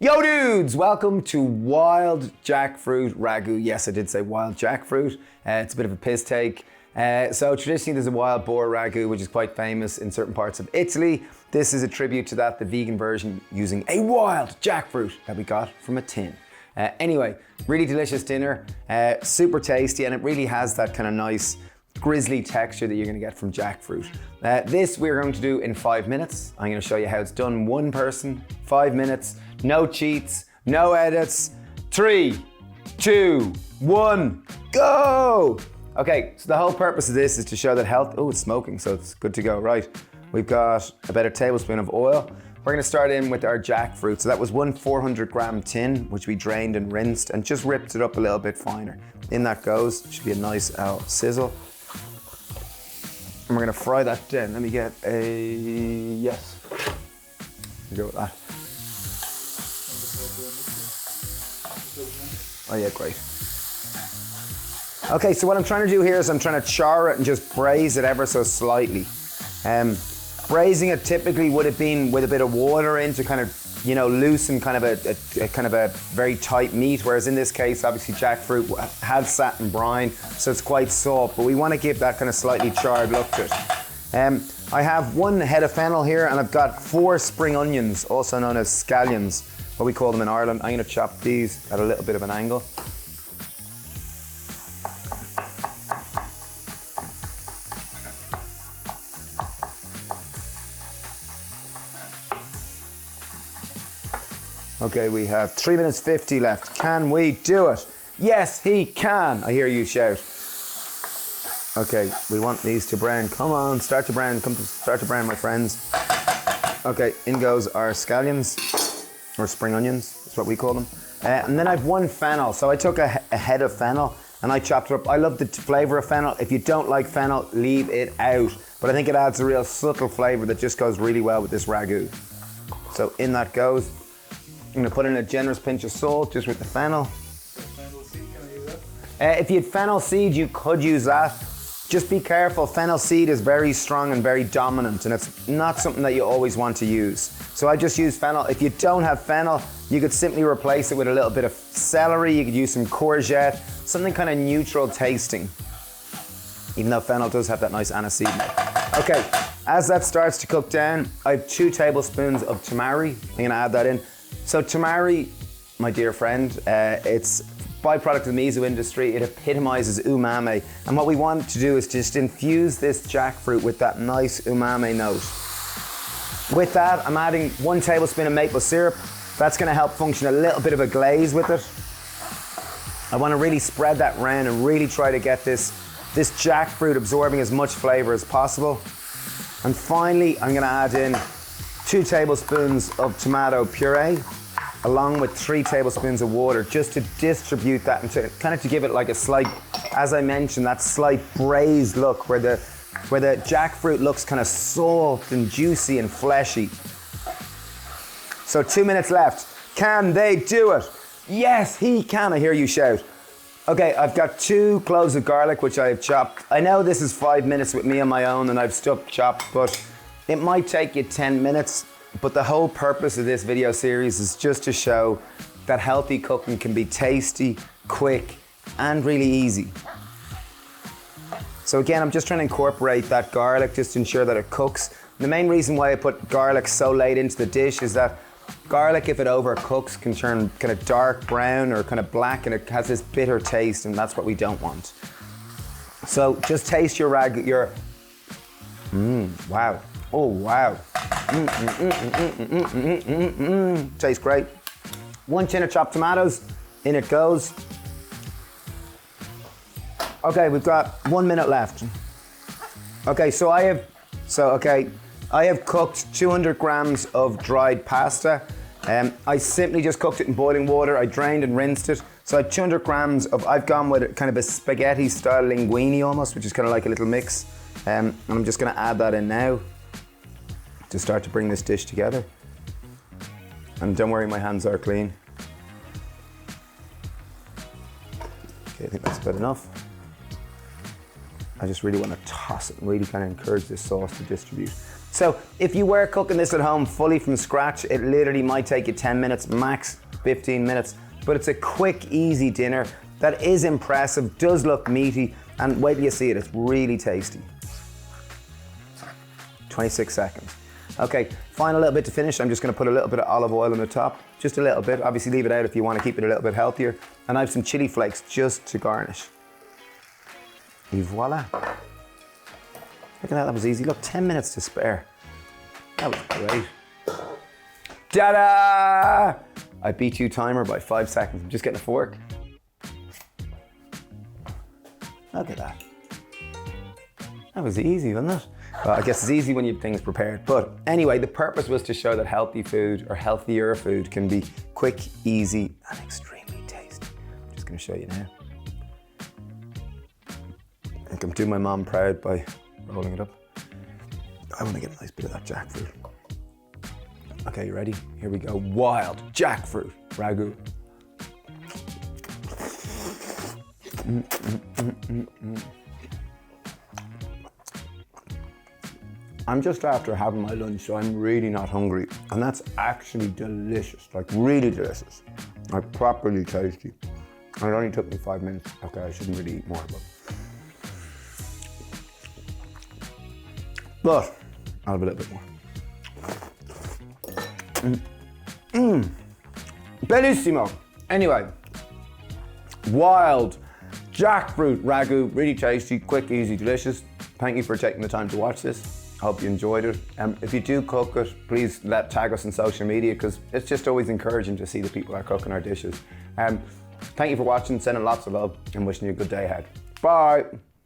Yo dudes, welcome to wild jackfruit ragu. Yes, I did say wild jackfruit. It's a bit of a piss take. So traditionally there's a wild boar ragu, which is quite famous in certain parts of Italy. This is a tribute to that, the vegan version using a wild jackfruit that we got from a tin. Anyway, really delicious dinner, super tasty, and it really has that kind of nice grizzly texture that you're gonna get from jackfruit. This we're going to do in 5 minutes. I'm gonna show you how it's done, one person, 5 minutes, no cheats, no edits. 3, 2, 1, go! Okay, so the whole purpose of this is to show that health, oh, it's smoking, so it's good to go, right? We've got about a tablespoon of oil. We're gonna start in with our jackfruit. So that was one 400-gram tin, which we drained and rinsed and just ripped it up a little bit finer. In that goes, should be a nice sizzle. And we're gonna fry that down. Let me get a, yes. Go with that. Oh yeah, great. Okay, so what I'm trying to do here is I'm trying to char it and just braise it ever so slightly. Braising it typically would have been with a bit of water in to kind of, you know, loosen kind of a very tight meat, whereas in this case, obviously jackfruit has sat in brine, so it's quite soft, but we want to give that kind of slightly charred look to it. I have one head of fennel here, and I've got 4 spring onions, also known as scallions, what we call them in Ireland. I'm going to chop these at a little bit of an angle. Okay, we have 3 minutes 50 left. Can we do it? Yes, he can. I hear you shout. Okay, we want these to brown. Come on, start to brown. Start to brown, my friends. Okay, in goes our scallions, or spring onions, that's what we call them. And then I've one fennel. So I took a head of fennel and I chopped it up. I love the flavor of fennel. If you don't like fennel, leave it out. But I think it adds a real subtle flavor that just goes really well with this ragu. So in that goes. I'm gonna put in a generous pinch of salt just with the fennel. Fennel seed, can I use that? If you had fennel seed, you could use that. Just be careful, fennel seed is very strong and very dominant, and it's not something that you always want to use. So I just use fennel. If you don't have fennel, you could simply replace it with a little bit of celery. You could use some courgette, something kind of neutral tasting, even though fennel does have that nice aniseed note. Okay, as that starts to cook down, I have 2 tablespoons of tamari. I'm gonna add that in. So tamari, my dear friend, it's byproduct of the miso industry. It epitomizes umami. And what we want to do is just infuse this jackfruit with that nice umami note. With that, I'm adding 1 tablespoon of maple syrup. That's gonna help function a little bit of a glaze with it. I wanna really spread that round and really try to get this jackfruit absorbing as much flavor as possible. And finally, I'm gonna add in 2 tablespoons of tomato puree, along with 3 tablespoons of water, just to distribute that and to kind of to give it like a slight, as I mentioned, that slight braised look where the jackfruit looks kind of soft and juicy and fleshy. So 2 minutes left. Can they do it? Yes, he can, I hear you shout. Okay, I've got 2 cloves of garlic, which I have chopped. I know this is 5 minutes with me on my own and I've stuff chopped, but it might take you 10 minutes, but the whole purpose of this video series is just to show that healthy cooking can be tasty, quick, and really easy. So again, I'm just trying to incorporate that garlic just to ensure that it cooks. The main reason why I put garlic so late into the dish is that garlic, if it overcooks, can turn kind of dark brown or kind of black, and it has this bitter taste, and that's what we don't want. So just taste your ragu, wow. Oh, wow. Tastes great. 1 tin of chopped tomatoes, in it goes. Okay, we've got 1 minute left. Okay, so I have cooked 200 grams of dried pasta. I simply just cooked it in boiling water. I drained and rinsed it. So I have 200 grams of, I've gone with kind of a spaghetti style linguine almost, which is kind of like a little mix. And I'm just gonna add that in now to start to bring this dish together. And don't worry, my hands are clean. Okay, I think that's about enough. I just really want to toss it and really kind of encourage this sauce to distribute. So if you were cooking this at home fully from scratch, it literally might take you 10 minutes, max 15 minutes. But it's a quick, easy dinner that is impressive, does look meaty, and wait till you see it, it's really tasty. 26 seconds. Okay, final little bit to finish. I'm just gonna put a little bit of olive oil on the top, just a little bit. Obviously leave it out if you wanna keep it a little bit healthier. And I have some chili flakes just to garnish. Et voila. Look at that was easy. Look, 10 minutes to spare. That was great. Ta-da! I beat you timer by 5 seconds. I'm just getting a fork. Look at that. That was easy, wasn't it? Well, I guess it's easy when you have things prepared. But anyway, the purpose was to show that healthy food or healthier food can be quick, easy, and extremely tasty. I'm just gonna show you now. I think I'm doing my mom proud by rolling it up. I wanna get a nice bit of that jackfruit. Okay, you ready? Here we go. Wild jackfruit ragu. I'm just after having my lunch, so I'm really not hungry. And that's actually delicious, like really delicious. Like properly tasty. And it only took me 5 minutes. Okay, I shouldn't really eat more, but I'll have a little bit more. Bellissimo. Anyway, wild jackfruit ragu, really tasty, quick, easy, delicious. Thank you for taking the time to watch this. I hope you enjoyed it. If you do cook it, please tag us on social media because it's just always encouraging to see the people that are cooking our dishes. Thank you for watching, sending lots of love and wishing you a good day ahead. Bye.